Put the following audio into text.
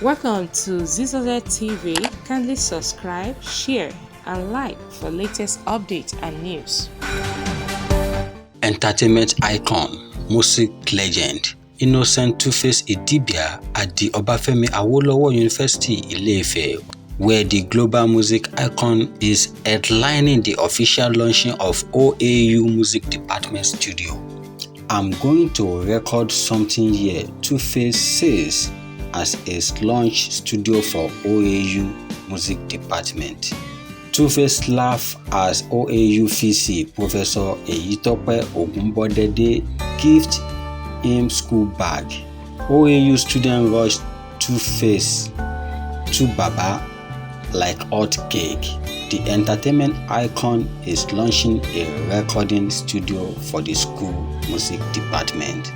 Welcome to Zisodel TV. Kindly subscribe, share, and like for latest updates and news. Entertainment icon, music legend, innocent Tuface Idibia at the Obafemi Awolowo University, Ile-Ife, where the global music icon is headlining the official launching of OAU Music Department Studio. I'm going to record something here, Tuface says, as a launch studio for OAU Music Department. Tuface laughed as OAU VC Professor Eyitope Ogunbodede gifted him school bag. OAU student rushed Tuface to Baba like hot cake. The entertainment icon is launching a recording studio for the school music department.